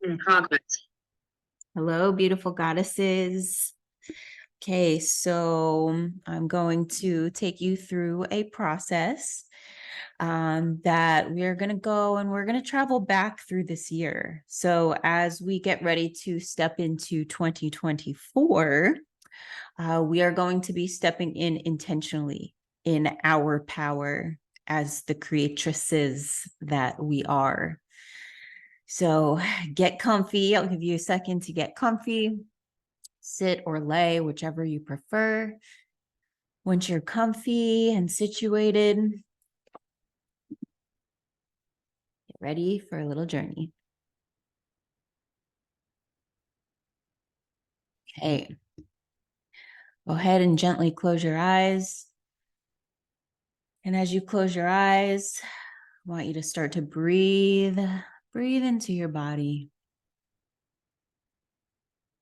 In progress. Hello, beautiful goddesses. Okay, so I'm going to take you through a process that we're going to go and we're going to travel back through this year. So as we get ready to step into 2024, we are going to be stepping in intentionally in our power as the creatrices that we are. So get comfy. I'll give you a second to get comfy. Sit or lay, whichever you prefer. Once you're comfy and situated, get ready for a little journey. Okay. Go ahead and gently close your eyes. And as you close your eyes, I want you to start to breathe. Breathe into your body.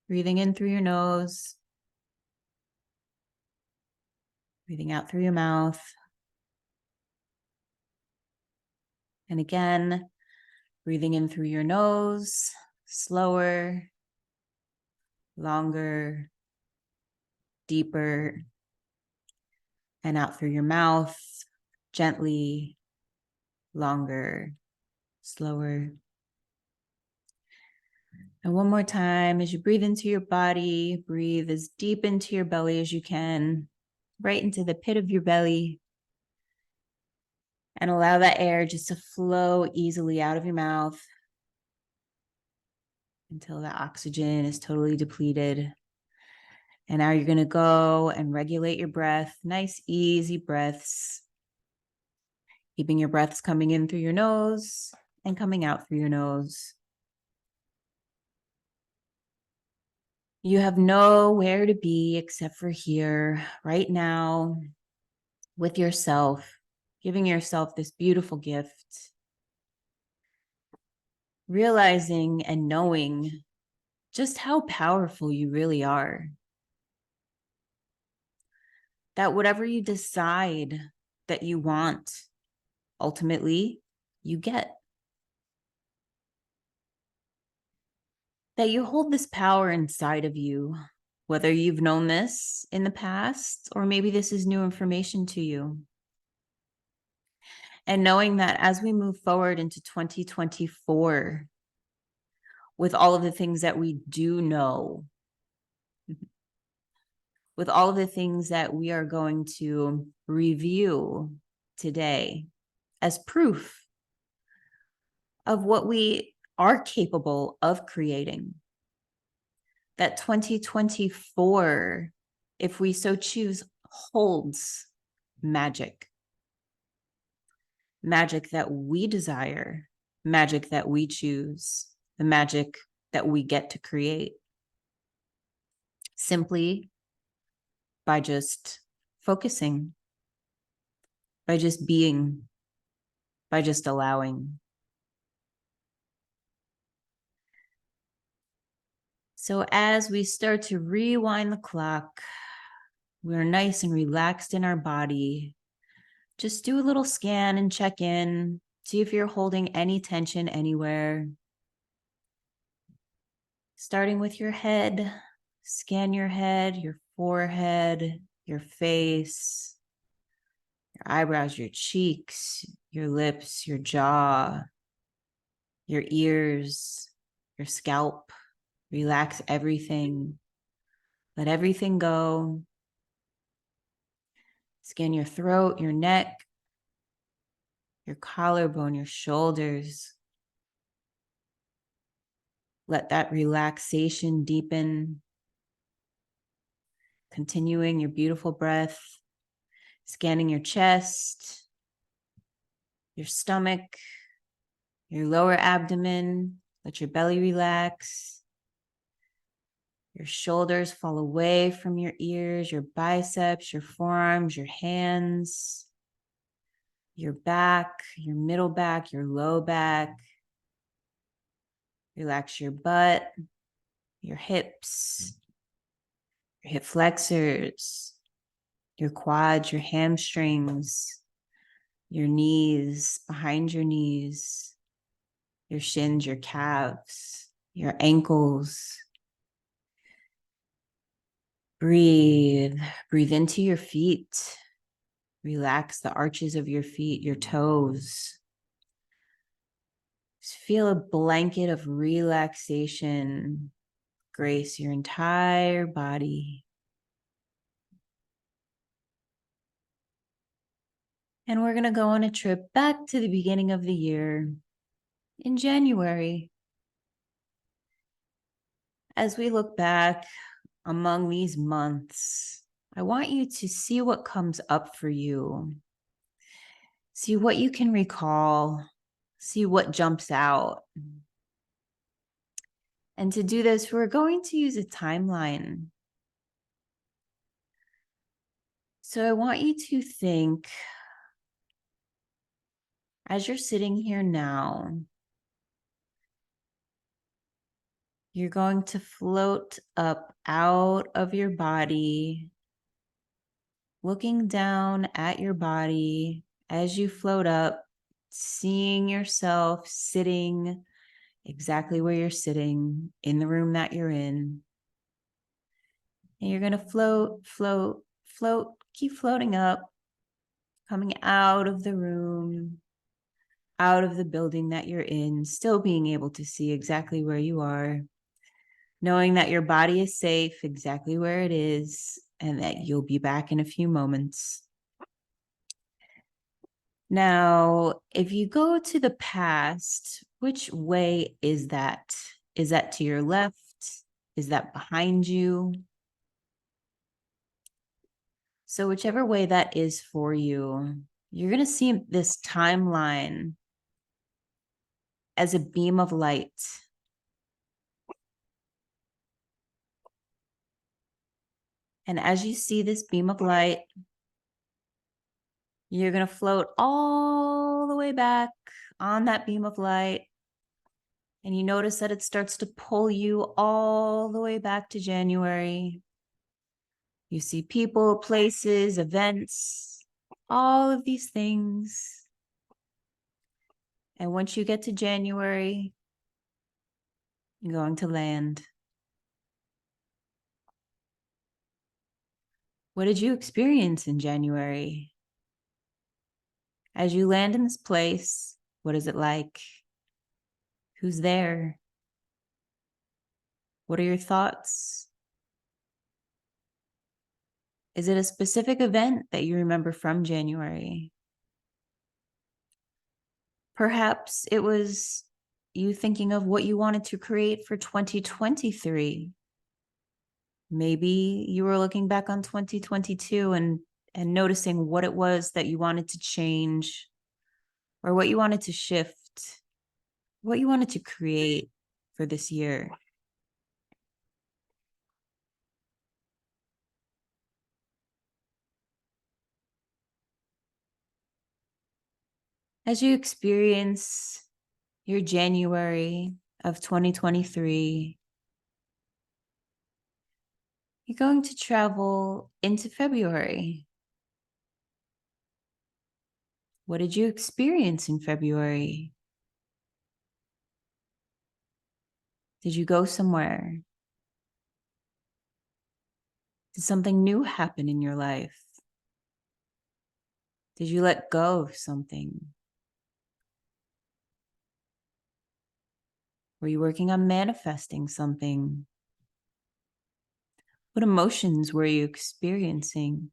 Breathing in through your nose. Breathing out through your mouth. And again, breathing in through your nose, slower, longer, deeper, and out through your mouth, gently, longer, slower. And one more time, as you breathe into your body, breathe as deep into your belly as you can, right into the pit of your belly. And allow that air just to flow easily out of your mouth until the oxygen is totally depleted. And now you're going to go and regulate your breath. Nice, easy breaths. Keeping your breaths coming in through your nose and coming out through your nose. You have nowhere to be except for here, right now, with yourself, giving yourself this beautiful gift. Realizing and knowing just how powerful you really are. That whatever you decide that you want, ultimately, you get. That you hold this power inside of you, whether you've known this in the past, or maybe this is new information to you. And knowing that as we move forward into 2024, with all of the things that we do know, with all of the things that we are going to review today as proof of what we are capable of creating, that 2024, if we so choose, holds magic. Magic that we desire, magic that we choose, the magic that we get to create. Simply by just focusing, by just being, by just allowing. So as we start to rewind the clock, we're nice and relaxed in our body. Just do a little scan and check in. See if you're holding any tension anywhere. Starting with your head, scan your head, your forehead, your face, your eyebrows, your cheeks, your lips, your jaw, your ears, your scalp. Relax everything. Let everything go. Scan your throat, your neck, your collarbone, your shoulders. Let that relaxation deepen. Continuing your beautiful breath, scanning your chest, your stomach, your lower abdomen. Let your belly relax. Your shoulders fall away from your ears, your biceps, your forearms, your hands, your back, your middle back, your low back. Relax your butt, your hips, your hip flexors, your quads, your hamstrings, your knees, behind your knees, your shins, your calves, your ankles. Breathe. Breathe into your feet. Relax the arches of your feet, your toes. Just feel a blanket of relaxation grace your entire body. And we're going to go on a trip back to the beginning of the year in January. As we look back among these months, I want you to see what comes up for you. See what you can recall. See what jumps out. And to do this, we're going to use a timeline. So I want you to think, as you're sitting here now, you're going to float up out of your body, looking down at your body as you float up, seeing yourself sitting exactly where you're sitting in the room that you're in. And you're going to float, float, float, keep floating up, coming out of the room, out of the building that you're in, still being able to see exactly where you are, knowing that your body is safe exactly where it is, and that you'll be back in a few moments. Now, if you go to the past, which way is that? Is that to your left? Is that behind you? So whichever way that is for you, you're going to see this timeline as a beam of light. And as you see this beam of light, you're going to float all the way back on that beam of light. And you notice that it starts to pull you all the way back to January. You see people, places, events, all of these things. And once you get to January, you're going to land. What did you experience in January? As you land in this place, what is it like? Who's there? What are your thoughts? Is it a specific event that you remember from January? Perhaps it was you thinking of what you wanted to create for 2023. Maybe you were looking back on 2022 and noticing what it was that you wanted to change, or what you wanted to shift, what you wanted to create for this year. As you experience your January of 2023, you're going to travel into February. What did you experience in February? Did you go somewhere? Did something new happen in your life? Did you let go of something? Were you working on manifesting something? What emotions were you experiencing?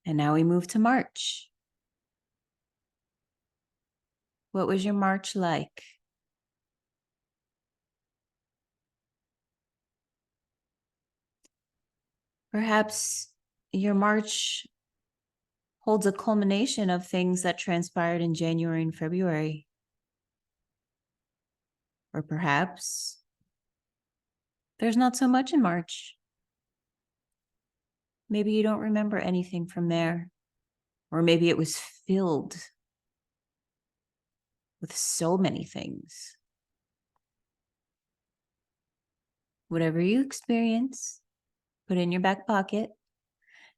And now we move to March. What was your March like? Perhaps your March holds a culmination of things that transpired in January and February. Or perhaps there's not so much in March. Maybe you don't remember anything from there. Or maybe it was filled with so many things. Whatever you experience, put in your back pocket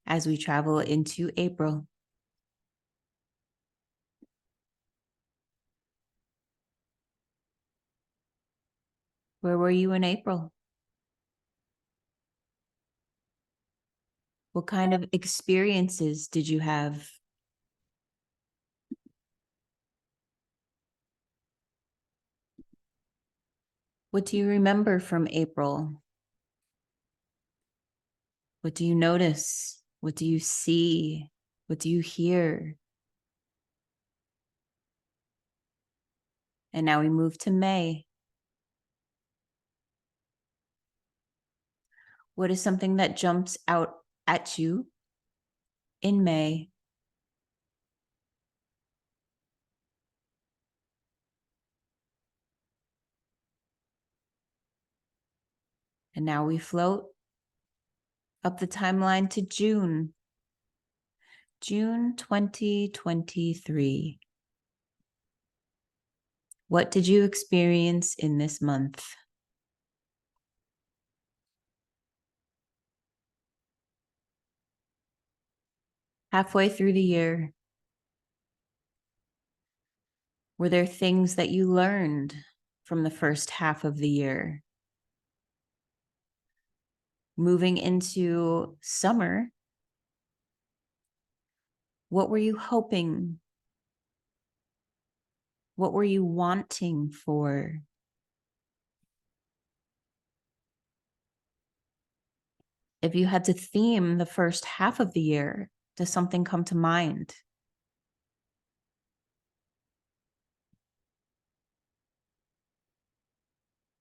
as we travel into April. Where were you in April? What kind of experiences did you have? What do you remember from April? What do you notice? What do you see? What do you hear? And now we move to May. What is something that jumps out at you in May? And now we float up the timeline to June. June 2023. What did you experience in this month? Halfway through the year, were there things that you learned from the first half of the year? Moving into summer, what were you hoping? What were you wanting for? If you had to theme the first half of the year, does something come to mind?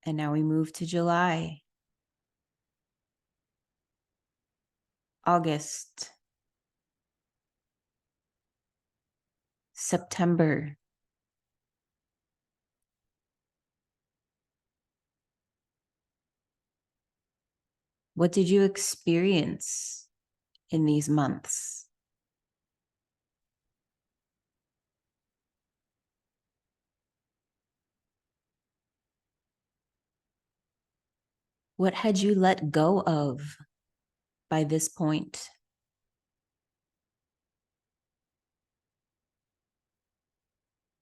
And now we move to July, August, September. What did you experience in these months? What had you let go of by this point?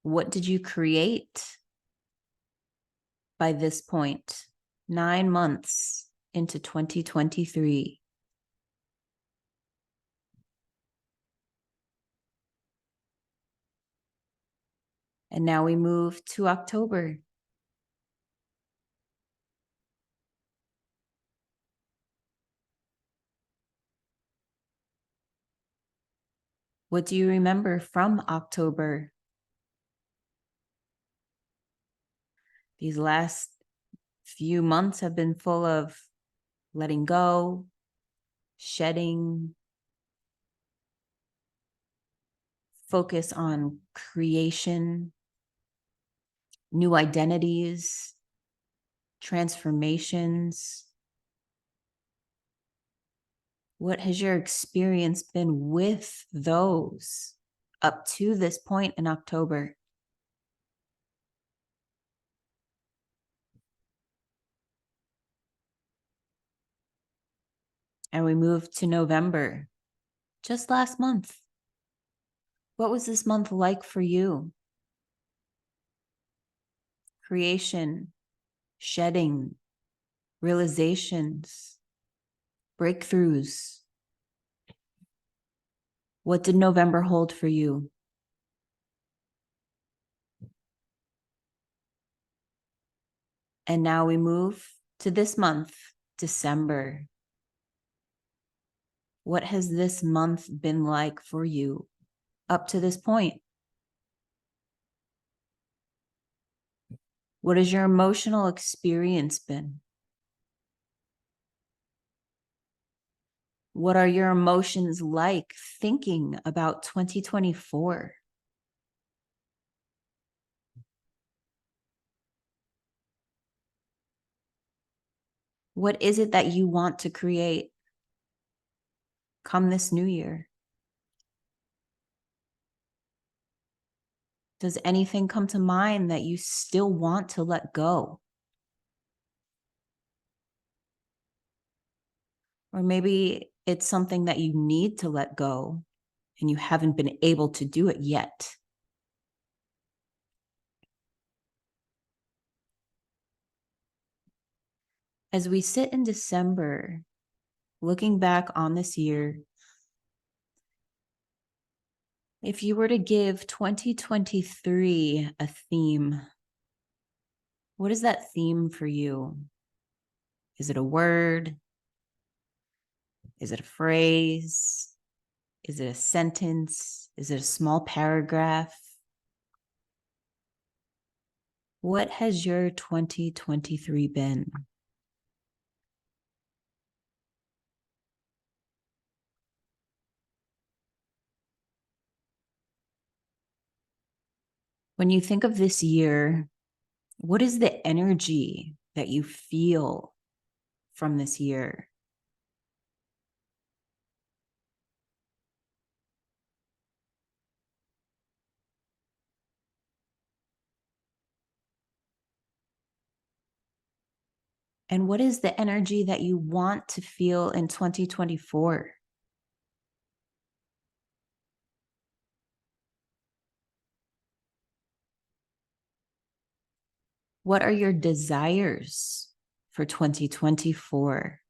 What did you create by this point? 9 months into 2023. And now we move to October. What do you remember from October? These last few months have been full of letting go, shedding, focus on creation, new identities, transformations. What has your experience been with those up to this point in October? And we move to November, just last month. What was this month like for you? Creation, shedding, realizations, breakthroughs. What did November hold for you? And now we move to this month, December. What has this month been like for you up to this point? What has your emotional experience been? What are your emotions like thinking about 2024? What is it that you want to create come this new year? Does anything come to mind that you still want to let go? Or maybe it's something that you need to let go and you haven't been able to do it yet. As we sit in December, looking back on this year, if you were to give 2023 a theme, what is that theme for you? Is it a word? Is it a phrase? Is it a sentence? Is it a small paragraph? What has your 2023 been? When you think of this year, what is the energy that you feel from this year? And what is the energy that you want to feel in 2024? What are your desires for 2024?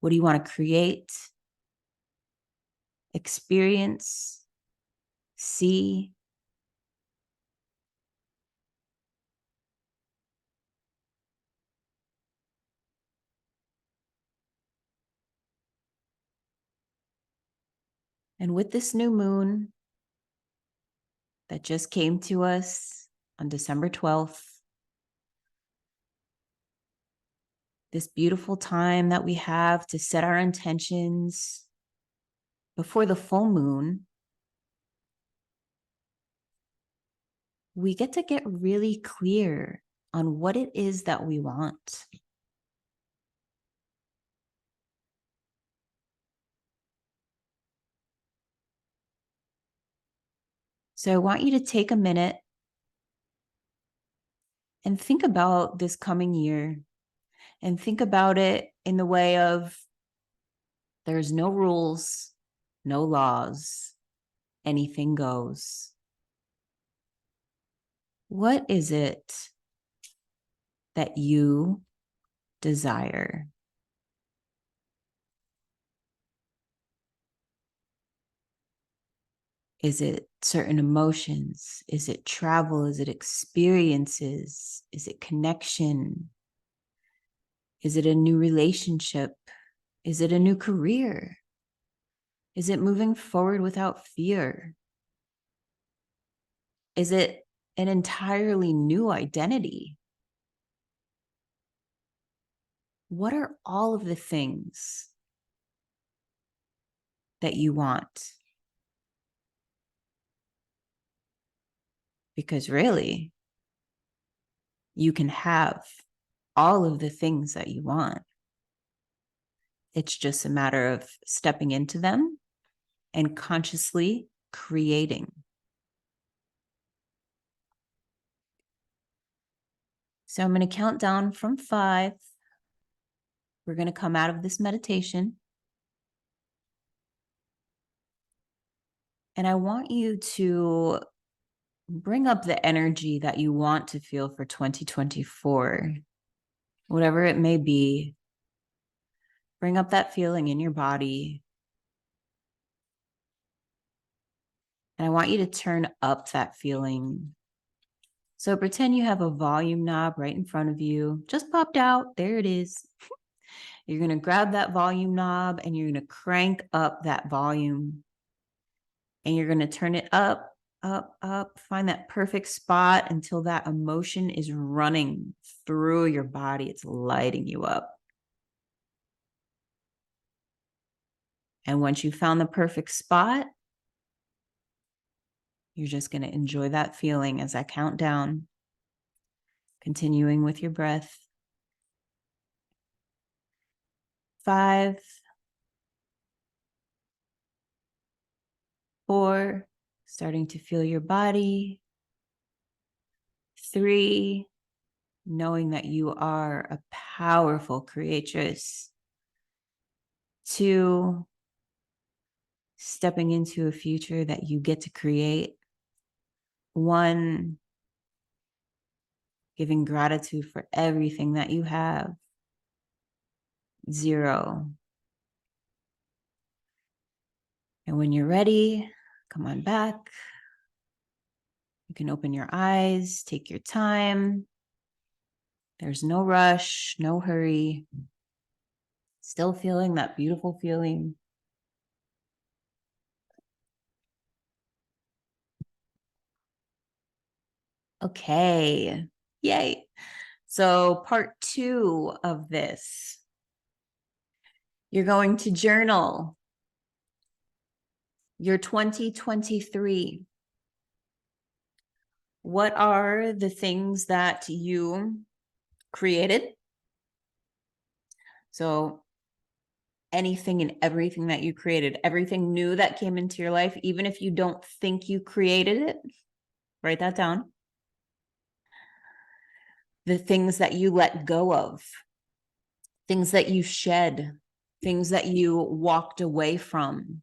What do you want to create, experience, see? And with this new moon that just came to us on December 12th, this beautiful time that we have to set our intentions before the full moon, we get to get really clear on what it is that we want. So I want you to take a minute and think about this coming year, and think about it in the way of there's no rules, no laws, anything goes. What is it that you desire? Is it certain emotions? Is it travel? Is it experiences? Is it connection? Is it a new relationship? Is it a new career? Is it moving forward without fear? Is it an entirely new identity? What are all of the things that you want? Because really, you can have all of the things that you want. It's just a matter of stepping into them and consciously creating. So I'm going to count down from 5. We're going to come out of this meditation. And I want you to bring up the energy that you want to feel for 2024, whatever it may be. Bring up that feeling in your body. And I want you to turn up that feeling. So pretend you have a volume knob right in front of you, just popped out. There it is. You're going to grab that volume knob and you're going to crank up that volume. And you're going to turn it up, up, up. Find that perfect spot until that emotion is running through your body. It's lighting you up. And once you found the perfect spot, you're just going to enjoy that feeling as I count down, continuing with your breath. 5, 4, starting to feel your body. 3, knowing that you are a powerful creatrix. 2, stepping into a future that you get to create. 1, giving gratitude for everything that you have. 0. And when you're ready, come on back. You can open your eyes, take your time. There's no rush, no hurry. Still feeling that beautiful feeling. Okay, yay. So part 2 of this, you're going to journal your 2023. What are the things that you created? So anything and everything that you created, everything new that came into your life, even if you don't think you created it, write that down. The things that you let go of, things that you shed, things that you walked away from.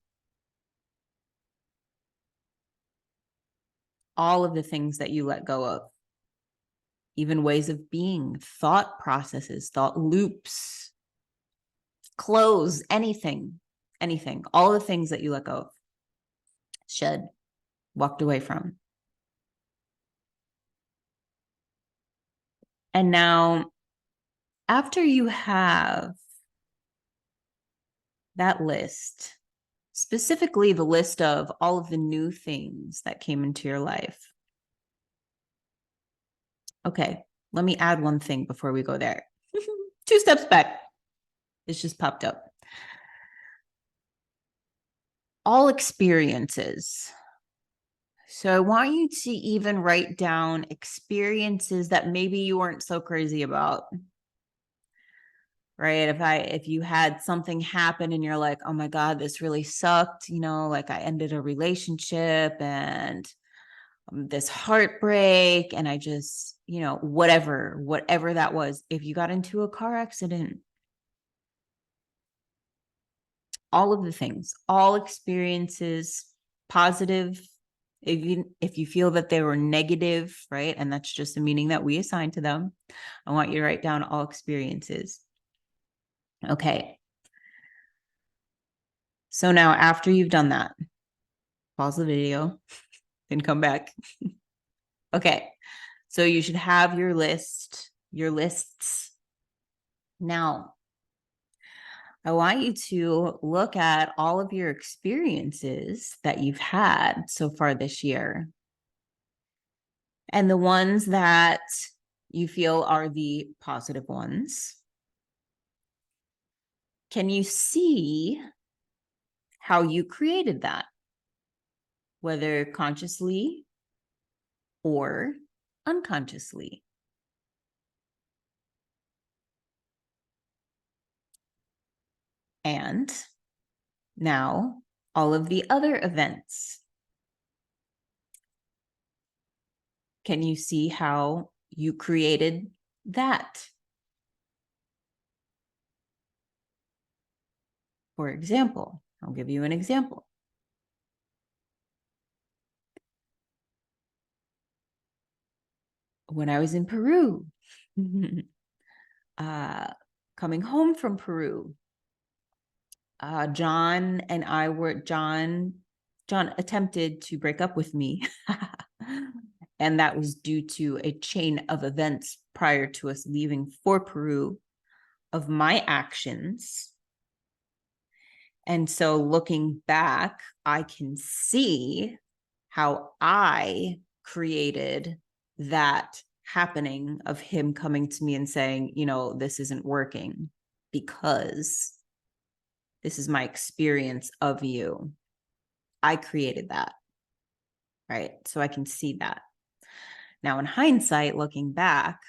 All of the things that you let go of, even ways of being, thought processes, thought loops, clothes, anything, all the things that you let go of, shed, walked away from. And now, after you have that list, specifically the list of all of the new things that came into your life. Okay, let me add one thing before we go there. 2 steps back. It's just popped up. All experiences. So I want you to even write down experiences that maybe you weren't so crazy about. Right? If you had something happen and you're like, oh my God, this really sucked, like I ended a relationship and this heartbreak and I just, whatever that was. If you got into a car accident, all of the things, all experiences, positive, if you feel that they were negative, right? And that's just the meaning that we assign to them. I want you to write down all experiences. Okay. So now after you've done that, pause the video, then come back. Okay. So you should have your lists. Now, I want you to look at all of your experiences that you've had so far this year. And the ones that you feel are the positive ones. Can you see how you created that? Whether consciously or unconsciously. And now all of the other events. Can you see how you created that? For example, I'll give you an example. When I was in Peru, coming home from Peru, John attempted to break up with me. And that was due to a chain of events prior to us leaving for Peru of my actions. And so looking back, I can see how I created that happening of him coming to me and saying, this isn't working because this is my experience of you. I created that, right? So I can see that. Now, in hindsight, looking back,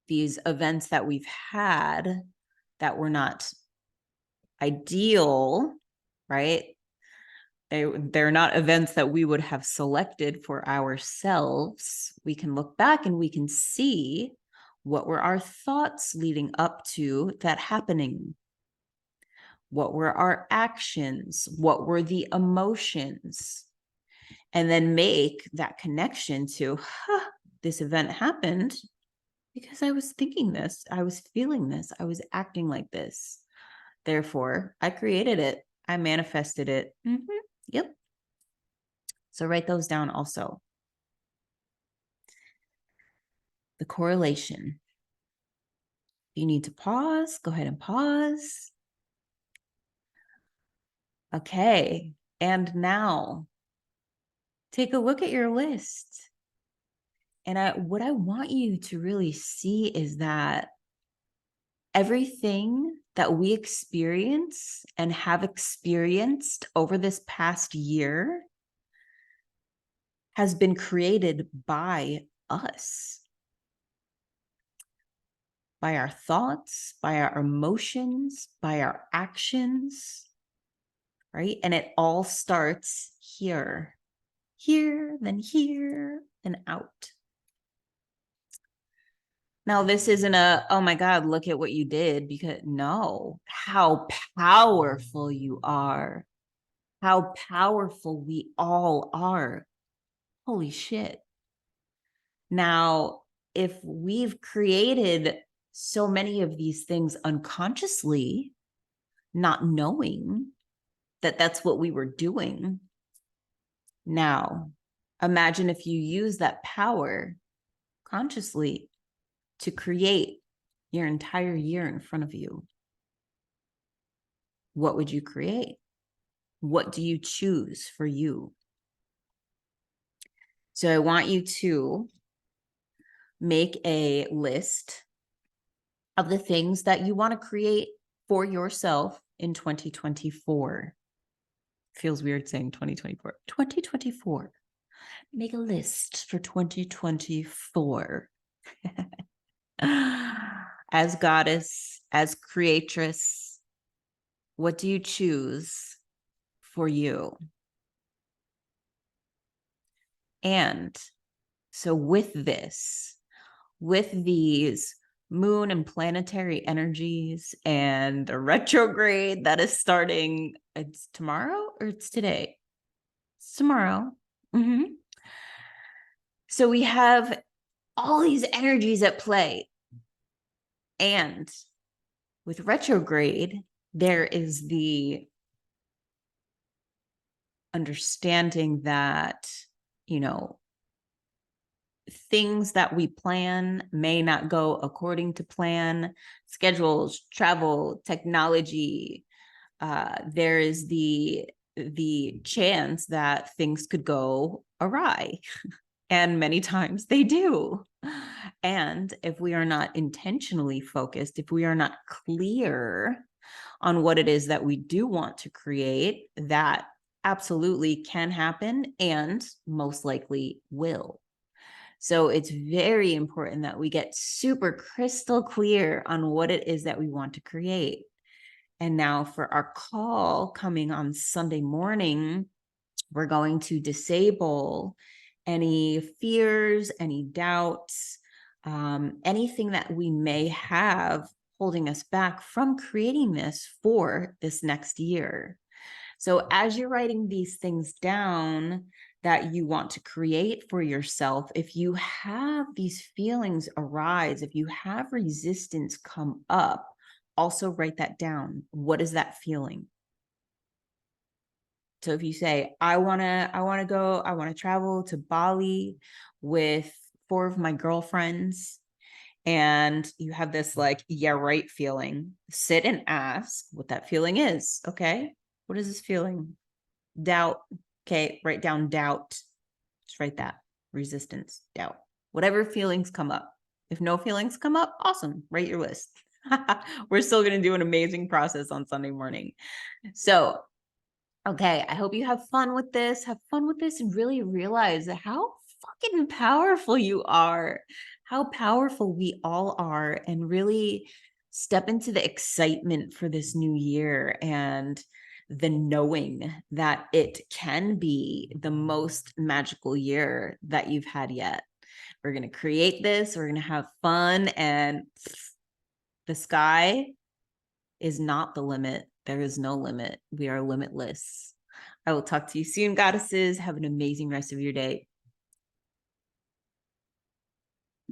these events that we've had that were not ideal, right? They're not events that we would have selected for ourselves. We can look back and we can see what were our thoughts leading up to that happening. What were our actions? What were the emotions? And then make that connection to, this event happened because I was thinking this, I was feeling this, I was acting like this. Therefore, I created it. I manifested it. Yep. So write those down also. The correlation. If you need to pause, go ahead and pause. Okay. And now take a look at your list. And what I want you to really see is that everything that we experience and have experienced over this past year has been created by us, by our thoughts, by our emotions, by our actions, right? And it all starts here, here, then out. Now, this isn't oh my God, look at what you did, because no, how powerful you are, how powerful we all are. Holy shit. Now, if we've created so many of these things unconsciously, not knowing that that's what we were doing, now imagine if you use that power consciously to create your entire year in front of you. What would you create? What do you choose for you? So I want you to make a list of the things that you want to create for yourself in 2024. Feels weird saying 2024. 2024. Make a list for 2024. As goddess, as creatrix, what do you choose for you? And so with this, with these moon and planetary energies and a retrograde that is starting, it's tomorrow or it's today? It's tomorrow. So we have all these energies at play. And with retrograde, there is the understanding that, you know, things that we plan may not go according to plan. Schedules, travel, technology. There is the chance that things could go awry, and many times they do. And if we are not intentionally focused, if we are not clear on what it is that we do want to create, that absolutely can happen and most likely will. So it's very important that we get super crystal clear on what it is that we want to create. And now for our call coming on Sunday morning, we're going to disable any fears, any doubts, anything that we may have holding us back from creating this for this next year. So as you're writing these things down that you want to create for yourself, if you have these feelings arise, if you have resistance come up, also write that down. What is that feeling? So if you say, I want to travel to Bali with 4 of my girlfriends, and you have this like, yeah, right feeling, sit and ask what that feeling is. Okay. What is this feeling? Doubt. Okay. Write down doubt. Just write that. Resistance, doubt, whatever feelings come up. If no feelings come up, awesome. Write your list. We're still going to do an amazing process on Sunday morning. So, okay, I hope you have fun with this. Have fun with this and really realize how fucking powerful you are, how powerful we all are, and really step into the excitement for this new year and the knowing that it can be the most magical year that you've had yet. We're going to create this, we're going to have fun, and the sky is not the limit. There is no limit. We are limitless. I will talk to you soon, goddesses. Have an amazing rest of your day.